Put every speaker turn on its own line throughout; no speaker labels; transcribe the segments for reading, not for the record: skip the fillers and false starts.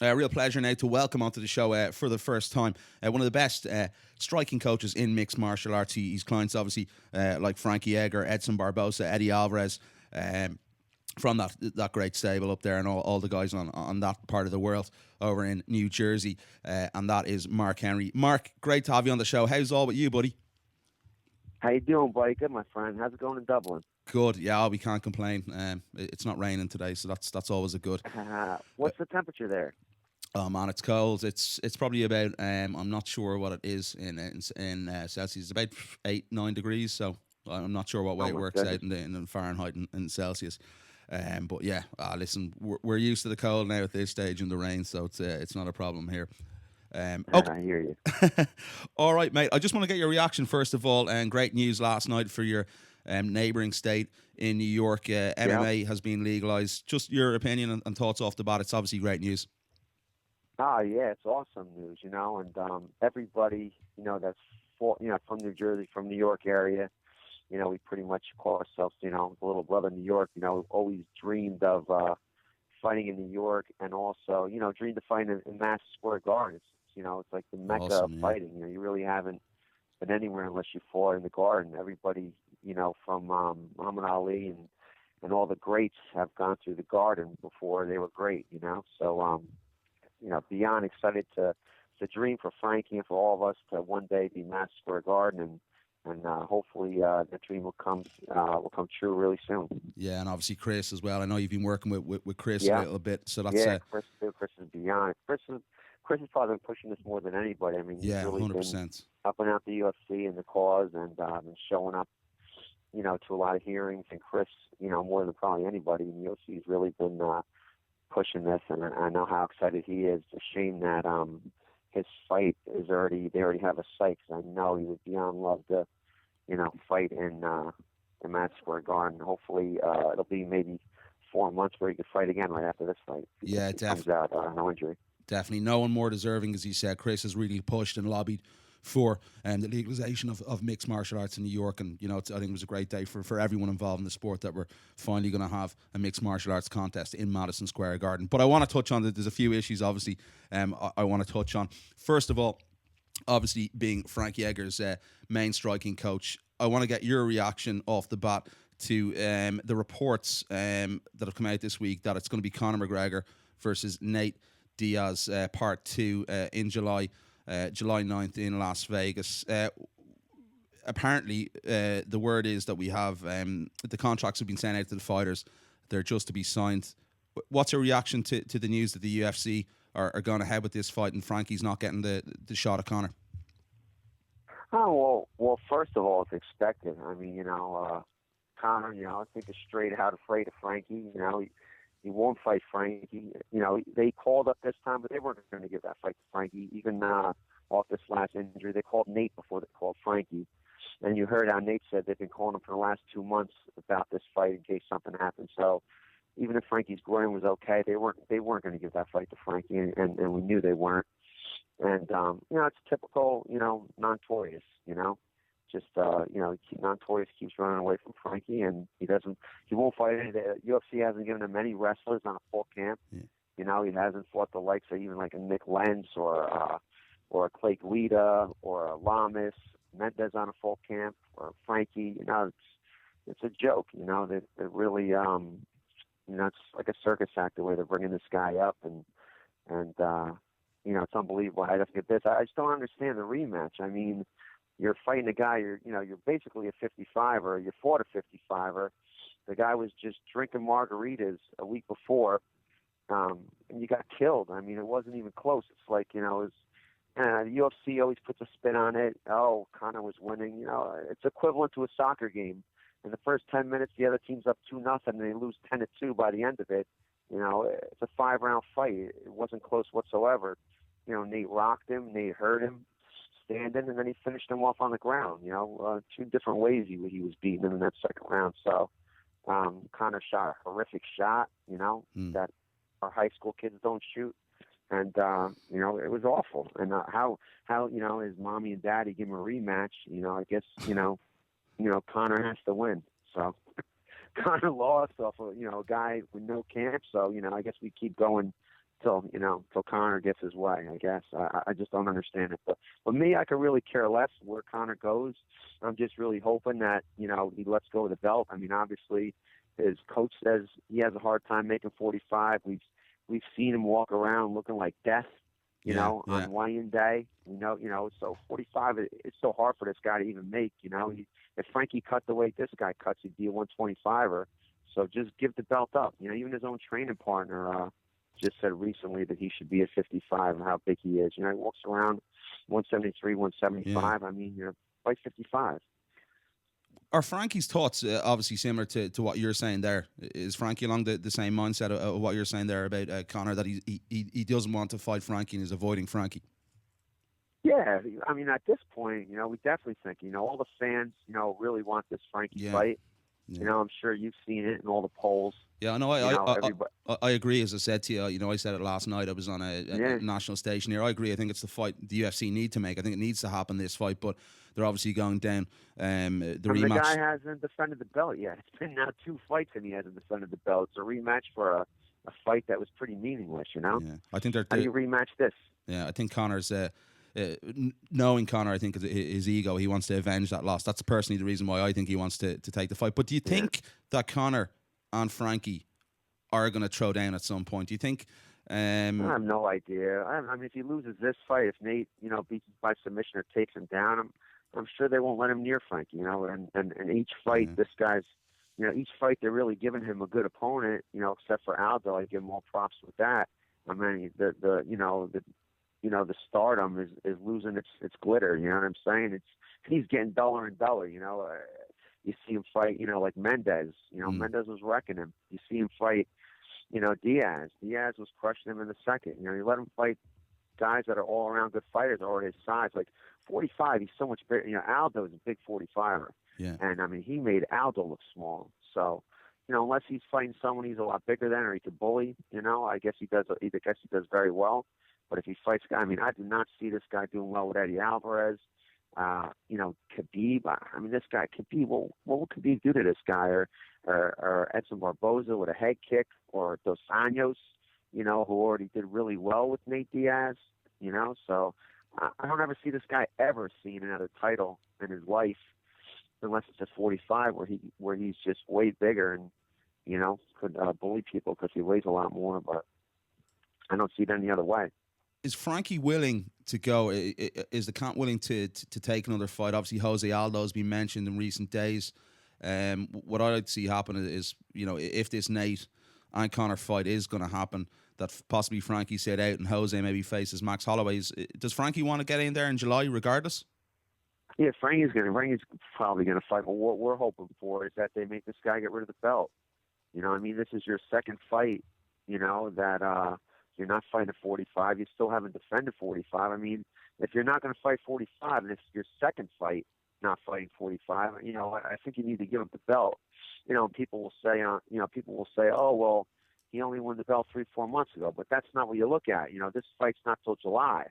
Real pleasure now to welcome onto the show for the first time one of the best striking coaches in mixed martial arts. He's clients obviously like Frankie Edgar, Edson Barbosa, Eddie Alvarez, from that great stable up there, and all the guys on that part of the world over in New Jersey, and that is Mark Henry. Mark, great to have you on the show. How's all with you, buddy?
How you doing, buddy? Good, my friend. How's it going in Dublin?
Good, yeah, we can't complain. It's not raining today, so that's always a good.
What's the temperature there?
Oh man, it's cold. It's probably about I'm not sure what it is in Celsius. It's about 8-9 degrees. So I'm not sure what way
Oh
it
my
works
goodness.
out in Fahrenheit and in Celsius. But yeah, listen, we're used to the cold now at this stage in the rain, so it's not a problem here. Okay.
I hear you.
All right, mate. I just want to get your reaction first of all. And great news last night for your neighbouring state in New York. MMA has been legalised. Just your opinion and thoughts off the bat. It's obviously great news.
Yeah, it's awesome news, and everybody, that's from New Jersey, from New York area, we pretty much call ourselves, the little brother New York. Always dreamed of fighting in New York, and also, dreamed of fighting in Madison Square Garden. It's like the mecca
Awesome,
of
yeah.
fighting. You really haven't been anywhere unless you fought in the Garden. Everybody, from Muhammad Ali and all the greats have gone through the Garden before they were great. So beyond excited to dream for Frankie and for all of us to one day be Madison Square Garden, and hopefully that dream will come true really soon.
Yeah, and obviously Chris as well. I know you've been working with Chris a
Yeah,
little bit, so that's
yeah. Chris is beyond. Chris has probably been pushing this more than anybody. I mean, he's
yeah,
really been
100%.
up and out the UFC and the cause, and been showing up, to a lot of hearings. And Chris, more than probably anybody in the UFC, has really been pushing this, and I know how excited he is. It's a shame that his fight is they already have a site, 'cause I know he would beyond love to, fight in Madison Square Garden. Hopefully, it'll be maybe 4 months where he could fight again right after this fight.
Yeah,
If he comes out no injury.
definitely. No one more deserving, as he said. Chris has really pushed and lobbied for the legalization of mixed martial arts in New York, and I think it was a great day for everyone involved in the sport that we're finally going to have a mixed martial arts contest in Madison Square Garden. But I want to touch on that. There's a few issues, obviously. I want to touch on. First of all, obviously being Frankie Edgar's main striking coach, I want to get your reaction off the bat to the reports that have come out this week that it's going to be Conor McGregor versus Nate Diaz part 2 in July 9th in Las Vegas. Apparently, the word is that we have the contracts have been sent out to the fighters. They're just to be signed. What's your reaction to the news that the UFC are going ahead with this fight and Frankie's not getting the shot at Conor?
Oh well. First of all, it's expected. I mean, Conor, I think is straight out afraid of Frankie. He won't fight Frankie. They called up this time, but they weren't going to give that fight to Frankie. Even off this last injury, they called Nate before they called Frankie. And you heard how Nate said they've been calling him for the last 2 months about this fight in case something happened. So even if Frankie's groin was okay, they weren't going to give that fight to Frankie, and we knew they weren't. And it's typical, Notorious, just Notorious keeps running away from Frankie, and he won't fight any. The UFC hasn't given him any wrestlers on a full camp.
Yeah.
He hasn't fought the likes of even like a Nick Lenz or a Clay Guida or a Lamas, Mendez on a full camp, or Frankie. It's a joke. They're really it's like a circus act the way they're bringing this guy up, and it's unbelievable how he doesn't get this. I just don't understand the rematch. I mean, you're fighting a guy, you're basically a 55er. You fought a 55er. The guy was just drinking margaritas a week before, and you got killed. I mean, it wasn't even close. It's like, the UFC always puts a spin on it. Oh, Conor was winning. It's equivalent to a soccer game. In the first 10 minutes, the other team's up 2-0, and they lose 10-2 by the end of it. It's a 5-round fight. It wasn't close whatsoever. Nate rocked him, Nate hurt him, standing, and then he finished him off on the ground. 2 different ways he was beating him in that second round. So Conor shot a horrific shot, that our high school kids don't shoot. And, it was awful. And how his mommy and daddy give him a rematch, I guess, Conor has to win. So Conor lost off of, a guy with no camp. So, I guess we keep going till Conor gets his way. I guess I just don't understand it. But me, I could really care less where Conor goes. I'm just really hoping that he lets go of the belt. I mean, obviously, his coach says he has a hard time making 45. We've seen him walk around looking like death. On weigh-in day, so 45, it's so hard for this guy to even make, if Frankie cut the weight this guy cuts, he'd be a 125er. So just give the belt up. Even his own training partner just said recently that he should be at 55 and how big he is. He walks around 173, 175. Yeah. I mean, fight 55.
Are Frankie's thoughts obviously similar to what you're saying there? Is Frankie along the same mindset of what you're saying there about Conor, that he doesn't want to fight Frankie and is avoiding Frankie?
Yeah, I mean, at this point, we definitely think, all the fans, really want this Frankie fight. Yeah. I'm sure you've seen it in all the polls.
Yeah, no, I agree. As I said to you, I said it last night. I was on a national station here. I agree. I think it's the fight the UFC need to make. I think it needs to happen, this fight, but they're obviously going down the rematch.
The guy hasn't defended the belt yet. It's been now 2 fights and he hasn't defended the belt. It's a rematch for a fight that was pretty meaningless, Yeah.
I think
how do you rematch this?
Yeah, I think Conor's... knowing Conor, I think his ego, he wants to avenge that loss. That's personally the reason why I think he wants to take the fight. But do you think that Conor and Frankie are going to throw down at some point? Do you think?
I have no idea. I mean, if he loses this fight, if Nate, beats him by submission or takes him down, I'm sure they won't let him near Frankie. And each fight, this guy's, each fight they're really giving him a good opponent. Except for Aldo, I give him all props with that. I mean, the stardom is losing its glitter. You know what I'm saying? He's getting duller and duller. You see him fight, like Mendez. Mendez was wrecking him. You see him fight, Diaz. Diaz was crushing him in the second. You let him fight guys that are all around good fighters or his size. Like 45, he's so much bigger. Aldo is a big 45er.
Yeah.
And I mean, he made Aldo look small. So, unless he's fighting someone he's a lot bigger than or he could bully, I guess he does very well. But if he fights guy, I mean, I do not see this guy doing well with Eddie Alvarez. Khabib. I mean, this guy Khabib. Well, what would Khabib do to this guy, or Edson Barboza with a head kick, or Dos Anjos, who already did really well with Nate Diaz. So I don't ever see this guy ever seeing another title in his life, unless it's at 45, where he's just way bigger and could bully people because he weighs a lot more. But I don't see it any other way.
Is Frankie willing to go? Is the camp willing to take another fight? Obviously, Jose Aldo has been mentioned in recent days. What I'd like to see happen is, if this Nate and Conor fight is going to happen, that possibly Frankie sit out and Jose maybe faces Max Holloway. Does Frankie want to get in there in July regardless?
Yeah, Frankie's probably going to fight. But what we're hoping for is that they make this guy get rid of the belt. I mean, this is your second fight, that you're not fighting at 45. You still haven't defended 45. I mean, if you're not going to fight 45, and it's your second fight not fighting 45, I think you need to give up the belt. People will say, oh, well, he only won the belt 3-4 months ago. But that's not what you look at. This fight's not till July.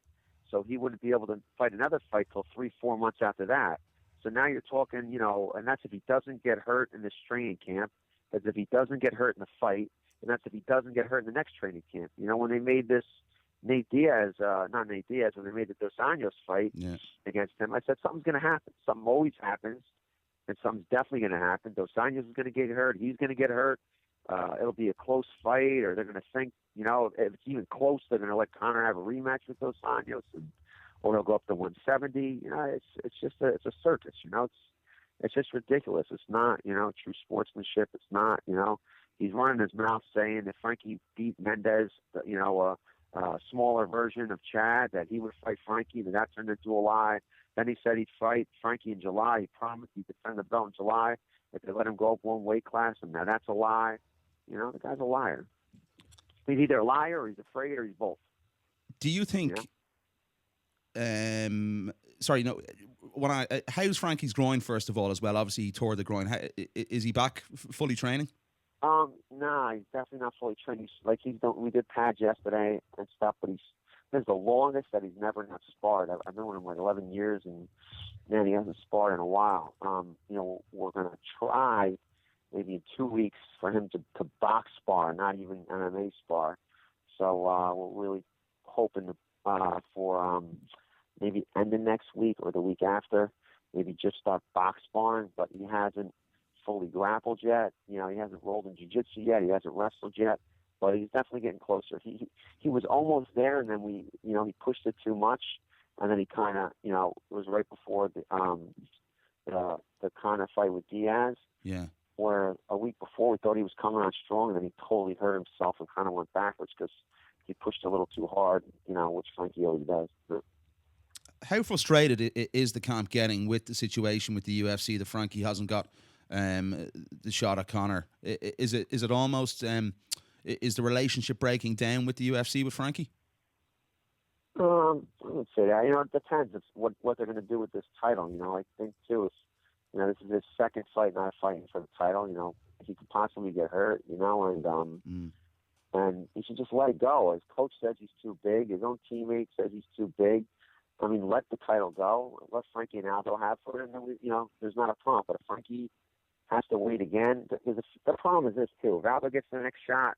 So he wouldn't be able to fight another fight till 3-4 months after that. So now you're talking, and that's if he doesn't get hurt in this training camp. That's if he doesn't get hurt in the fight. And that's if he doesn't get hurt in the next training camp. When they made this not Nate Diaz, when they made the Dos Anjos fight against him, I said, something's going to happen. Something always happens, and something's definitely going to happen. Dos Anjos is going to get hurt. He's going to get hurt. It'll be a close fight, or they're going to think, if it's even close, they're going to let Conor have a rematch with Dos Anjos, or he'll go up to 170. It's a circus. It's just ridiculous. It's not, true sportsmanship. It's not, He's running his mouth saying that Frankie beat Mendez, a smaller version of Chad, that he would fight Frankie, that turned into a lie. Then he said he'd fight Frankie in July. He promised he'd defend the belt in July if they let him go up one weight class, and now that's a lie. The guy's a liar. He's either a liar or he's afraid or he's both.
Do you think... how's Frankie's groin, first of all, as well? Obviously, he tore the groin. Is he back fully training?
Nah, he's definitely not fully trained. We did pads yesterday and stuff, but this is the longest that he's never not sparred. I've known him like 11 years, and man, he hasn't sparred in a while. We're gonna try maybe in 2 weeks for him to box spar, not even MMA spar. So we're really hoping for maybe end of next week or the week after, maybe just start box sparring, but he hasn't fully grappled yet. You know, he hasn't rolled in jiu-jitsu yet. He hasn't wrestled yet, but he's definitely getting closer. He was almost there, and then he pushed it too much, and then he kind of, it was right before the kind of fight with Diaz.
Yeah.
Where a week before we thought he was coming on strong, and then he totally hurt himself and kind of went backwards because he pushed a little too hard, which Frankie always does.
How frustrated is the camp getting with the situation with the UFC that Frankie hasn't got the shot at Conor? Is it almost is the relationship breaking down with the UFC with Frankie?
I would say that. It depends. It's what they're going to do with this title. I think too. It's, this is his second fight not fighting for the title. He could possibly get hurt. And he should just let it go. His coach says he's too big. His own teammate says he's too big. I mean, let the title go. Let Frankie and Aldo have for it. And then there's not a problem. But if Frankie has to wait again, the problem is this too. If Aldo gets the next shot,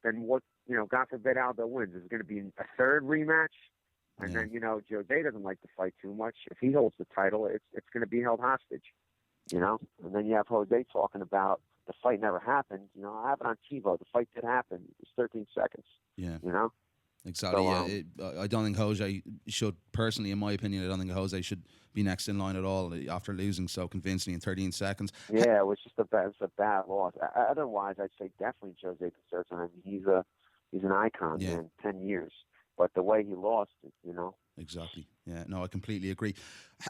then what? God forbid Aldo wins. There's going to be a third rematch. And then, Jose doesn't like to fight too much. If he holds the title, it's going to be held hostage, And then you have Jose talking about the fight never happened. I have it on TiVo. The fight did happen. It was 13 seconds.
Yeah. Exactly.
So,
I don't think Jose should, personally, in my opinion, I don't think Jose should be next in line at all after losing so convincingly in 13 seconds.
Yeah, it was just a bad loss. Otherwise, I'd say definitely Jose deserves it. I mean, he's an icon, man, 10 years. But the way he lost it,
Exactly. Yeah, no, I completely agree.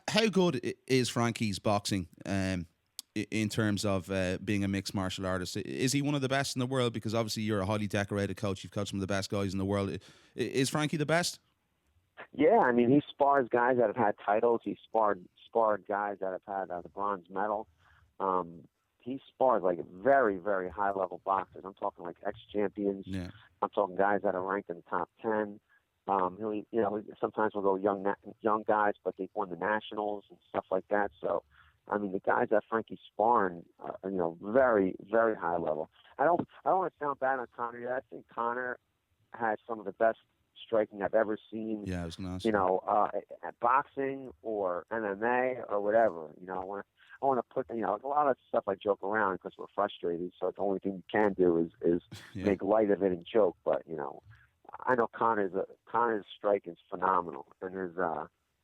How good is Frankie's boxing in terms of being a mixed martial artist? Is he one of the best in the world? Because obviously you're a highly decorated coach. You've coached some of the best guys in the world. Is Frankie the best?
Yeah, I mean, he spars guys that have had titles. He sparred guys that have had the bronze medal. He sparred like very, very high-level boxers. I'm talking like ex-champions.
Yeah.
I'm talking guys that are ranked in the top 10. Sometimes we'll go young guys, but they've won the nationals and stuff like that. So, I mean, the guys that Frankie's sparring, very, very high level. I don't want to sound bad on Conor yet. I think Conor has some of the best striking I've ever seen.
Yeah, I was going to ask.
At boxing or MMA or whatever. I want to put, a lot of stuff I joke around because we're frustrated. So the only thing you can do is make light of it and joke. But I know Conor's striking is phenomenal, and his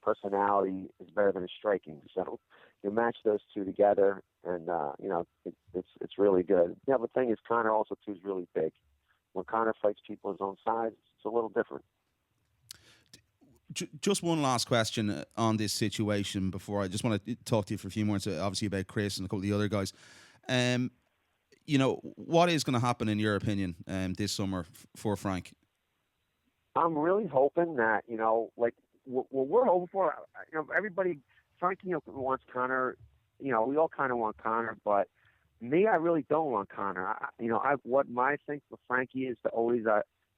personality is better than his striking. So you match those two together, and it's really good. Yeah, the thing is, Conor also too is really big. When Conor fights people his own size, it's a little different.
Just one last question on this situation before I just want to talk to you for a few minutes, obviously about Chris and a couple of the other guys. What is going to happen in your opinion this summer for Frank?
I'm really hoping that, what we're hoping for, everybody, Frankie wants Conor, we all kind of want Conor, but me, I really don't want Conor. What my thing for Frankie is to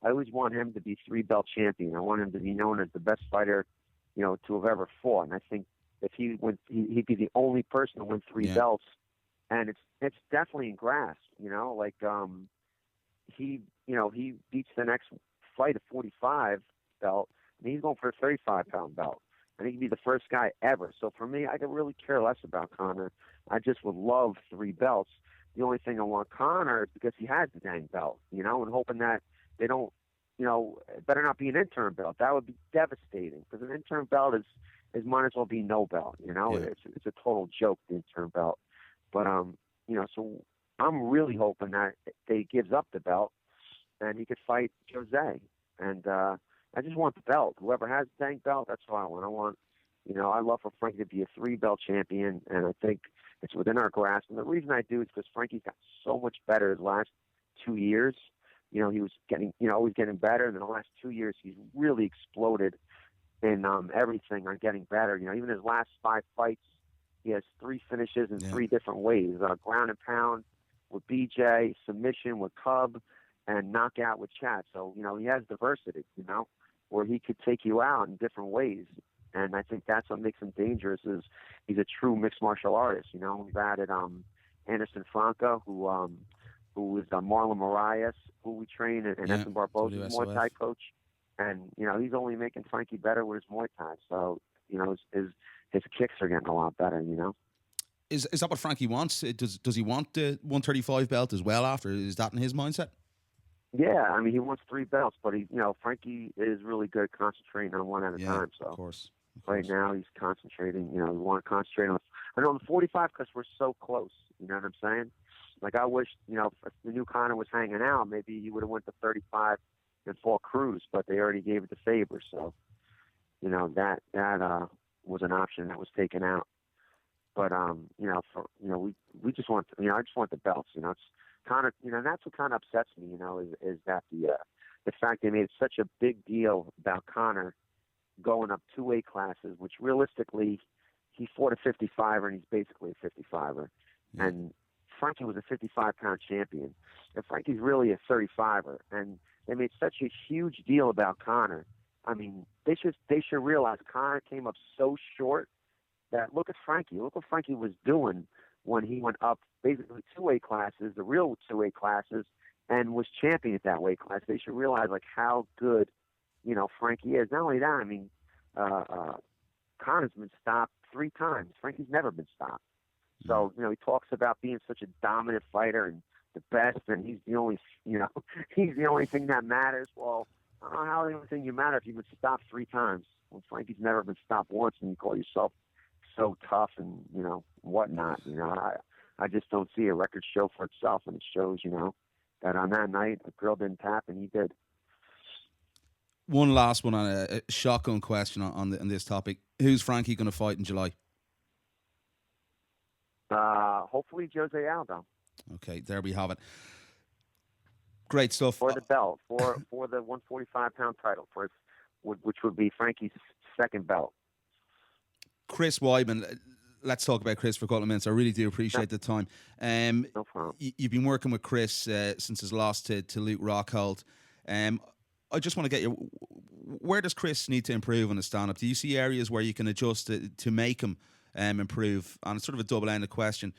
I always want him to be 3-belt champion. I want him to be known as the best fighter, to have ever fought. And I think if he'd be the only person to win 3 belts, and it's definitely in grasp, he beats the next fight a 45 belt, and he's going for a 35-pound belt. And he could be the first guy ever. So for me, I could really care less about Conor. I just would love 3 belts. The only thing I want Conor is because he has the dang belt, and hoping that they don't, it better not be an interim belt. That would be devastating because an interim belt is might as well be no belt. It's a total joke, the interim belt. But so I'm really hoping that they gives up the belt and he could fight Jose. And I just want the belt. Whoever has the dang belt, that's what I want. I love for Frankie to be a 3-belt champion, and I think it's within our grasp. And the reason I do is because Frankie's got so much better the last 2 years. He was getting, always getting better. And in the last 2 years, he's really exploded in everything on getting better. Even his last 5 fights, he has 3 finishes in 3 different ways. Ground and pound with BJ, submission with Cub, and knockout with Chad. So, he has diversity, where he could take you out in different ways. And I think that's what makes him dangerous is he's a true mixed martial artist. We've added Anderson Franca, who who is Marlon Marias, who we train, and Edson Barbosa's Muay Thai coach. And, he's only making Frankie better with his Muay Thai. So, his kicks are getting a lot better,
Is that what Frankie wants? Does he want the 135 belt as well after? Is that in his mindset?
Yeah, I mean, he wants 3 belts, but Frankie is really good concentrating on one at a time. So
of course.
Right now he's concentrating, we want to concentrate on the 45 because we're so close. You know what I'm saying? Like, I wish, if the new Conor was hanging out, maybe he would have went to 35 and fought Cruz, but they already gave it to Faber. So, that was an option that was taken out. But, we just want, I just want the belts, it's Conor, that's what kind of upsets me, is that the fact they made such a big deal about Conor going up 2 weight classes, which realistically, he fought a 55er and he's basically a 55er. Yeah. And Frankie was a 55-pound champion. And Frankie's really a 35er. And they made such a huge deal about Conor. I mean, they should realize Conor came up so short that look at Frankie. Look what Frankie was doing when he went up basically 2 weight classes, the real 2 weight classes, and was champion at that weight class. They should realize like how good, Frankie is. Not only that, I mean, Conor's been stopped 3 times. Frankie's never been stopped. So, he talks about being such a dominant fighter and the best, and he's the only, he's the only thing that matters. Well, I don't know how the only thing you matter if you've been stopped 3 times. Well, Frankie's never been stopped once, and you call yourself so tough and, whatnot. I just don't see a record show for itself, and it shows, that on that night, the girl didn't tap, and he did.
One last one on a shotgun question on this topic. Who's Frankie going to fight in July?
Hopefully Jose Aldo.
Okay, there we have it. Great stuff.
For the belt, for the 145-pound title, which would be Frankie's second belt.
Chris Weidman, let's talk about Chris for a couple of minutes. I really do appreciate the time.
No problem.
You've been working with Chris since his loss to Luke Rockhold. I just want to get where does Chris need to improve on his stand-up? Do you see areas where you can adjust to make him improve? And it's sort of a double-ended question.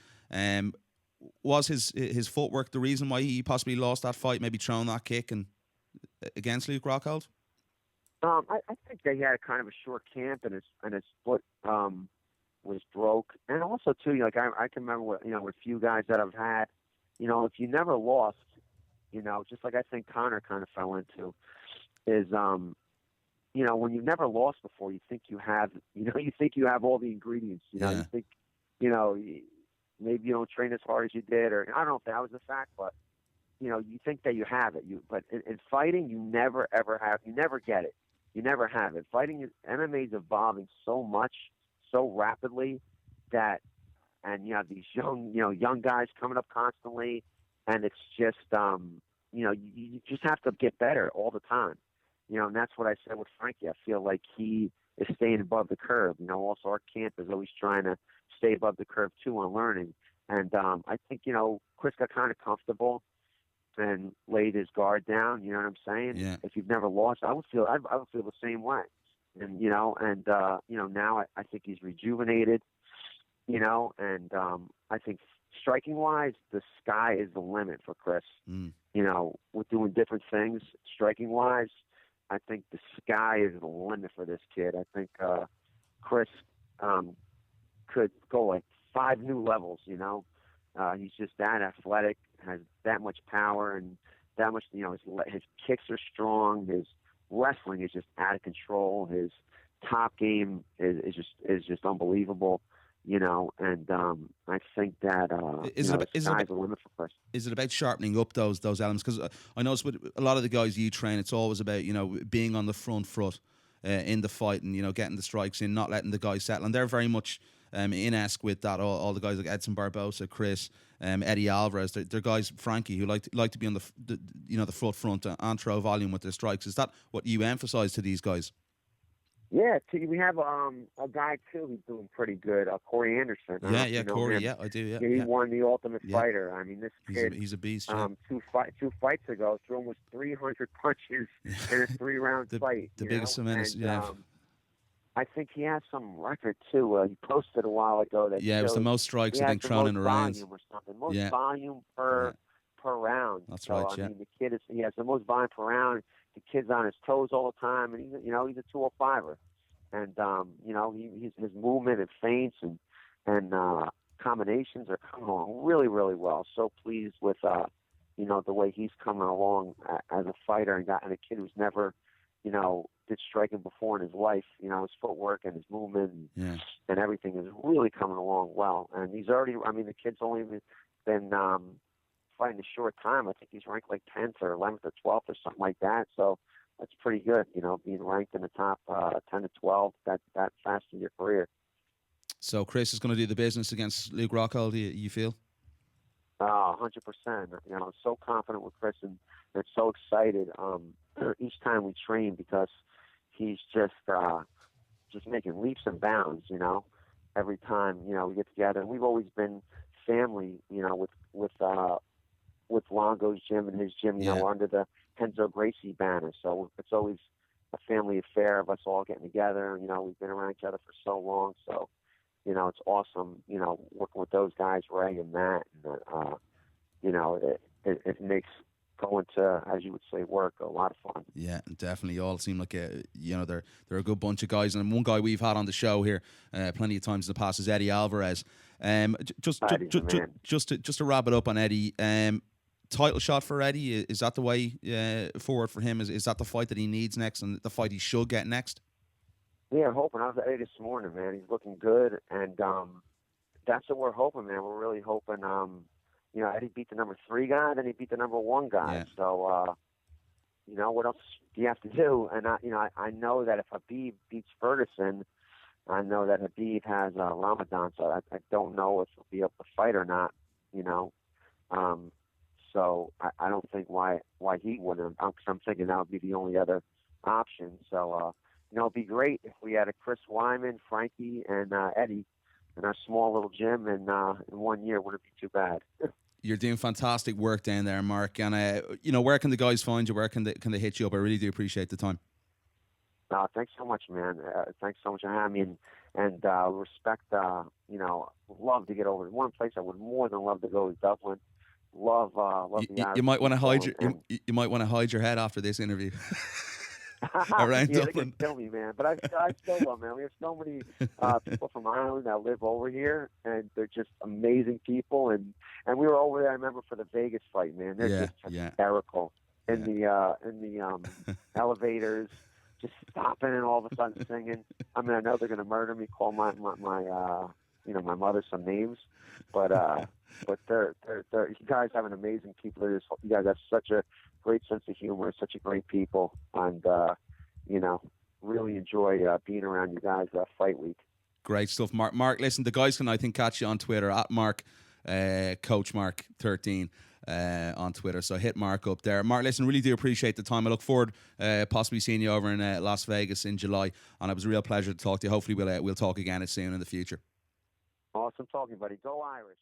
Was his footwork the reason why he possibly lost that fight, maybe throwing that kick against Luke Rockhold?
I think they had kind of a short camp, and his foot was broke. And also, too, like I can remember with a few guys that I've had, if you never lost, just like I think Conor kind of fell into, is when you've never lost before, you think you have all the ingredients. You think, maybe you don't train as hard as you did, or I don't know if that was the fact, but you think that you have it. But in fighting, you never ever have. You never get it. You never have it. Fighting, MMA is evolving so much, so rapidly that, and you have these young guys coming up constantly, and it's just you just have to get better all the time. And that's what I said with Frankie. I feel like he is staying above the curve. Also our camp is always trying to stay above the curve too on learning. And I think, Chris got kind of comfortable and laid his guard down. You know what I'm saying?
Yeah.
If you've never lost, I would feel the same way. And, now I think he's rejuvenated, and I think striking wise, the sky is the limit for Chris. We're doing different things. Striking wise, I think the sky is the limit for this kid. I think Chris could go like 5 new levels. He's just that athletic, has that much power, and that much. His kicks are strong. His wrestling is just out of control. His top game is just unbelievable. And I think that the sky's the limit for Chris.
Is it about sharpening up those elements? Because I notice with a lot of the guys you train, it's always about being on the front foot in the fight and getting the strikes in, not letting the guys settle. And they're very much in-esque with that. All the guys like Edson Barbosa, Chris, Eddie Alvarez, they're guys, Frankie, who like to be on the front and throw volume with their strikes. Is that what you emphasise to these guys?
Yeah, we have a guy too who's doing pretty good, Corey Anderson.
Corey. Yeah, I do. Yeah,
he won the Ultimate Fighter. I mean, this kid,
he's a beast.
2 fights ago, threw almost 300 punches in a 3-round fight.
The biggest menace.
I think he has some record too. He posted a while ago that
it was the most strikes I think thrown in a round.
Volume or something. Most volume per per round.
That's
so,
right,
I
yeah.
mean, he has the most volume per round. The kid's on his toes all the time, and he's a 205er. And his movement and feints and combinations are coming along really, really well. So pleased with the way he's coming along as a fighter, and a kid who's never did striking before in his life. His footwork and his movement and everything is really coming along well. And he's already, the kid's only been fighting a short time. I think he's ranked like 10th or 11th or 12th or something like that. So that's pretty good, being ranked in the top 10 to 12 that fast in your career.
So Chris is going to do the business against Luke Rockhold, you feel?
100%. I'm so confident with Chris and so excited each time we train, because he's just making leaps and bounds, every time, we get together. And we've always been family, with Longo's gym and his gym, we're under the Henzo Gracie banner. So it's always a family affair of us all getting together. We've been around each other for so long. So, it's awesome, working with those guys, Ray and Matt. And, it makes going to, as you would say, work a lot of fun.
Yeah, definitely. All seem like they're a good bunch of guys. And one guy we've had on the show here plenty of times in the past is Eddie Alvarez. Just to wrap it up on Eddie, title shot for Eddie, is that the way forward for him? Is that the fight that he needs next and the fight he should get next?
Yeah, I'm hoping. I was at Eddie this morning, man. He's looking good, and that's what we're hoping, man. We're really hoping. Eddie beat the number 3 guy, then he beat the number 1 guy.
Yeah.
So, what else do you have to do? And I know that if Habib beats Ferguson, I know that Habib has Ramadan, so I don't know if he'll be able to fight or not. So I don't think why he wouldn't. I'm thinking that would be the only other option. So it'd be great if we had a Chris Weidman, Frankie, and Eddie in our small little gym, and in 1 year wouldn't be too bad.
You're doing fantastic work down there, Mark. And where can the guys find you? Where can they hit you up? I really do appreciate the time.
Thanks so much, man. Thanks so much for having me, and respect. Love to get over. One place I would more than love to go is Dublin. Love the Irish.
You might want to hide you might want to hide your head after this interview. Around
yeah,
Dublin.
They can kill me, man. But I still love, man. We have so many people from Ireland that live over here, and they're just amazing people. And we were over there, I remember, for the Vegas fight, man. They're just hysterical in the elevators, just stopping and all of a sudden singing. I know they're going to murder me, call my mother some names, but they're you guys have an amazing people. You guys have such a great sense of humor, such a great people, and really enjoy being around you guys fight week.
Great stuff, Mark. Mark, listen, the guys can, I think, catch you on Twitter at Mark, Coach Mark 13 on Twitter. So hit Mark up there. Mark, listen, really do appreciate the time. I look forward possibly seeing you over in Las Vegas in July, and it was a real pleasure to talk to you. Hopefully we'll talk again soon in the future.
Awesome talking, buddy. Go Irish.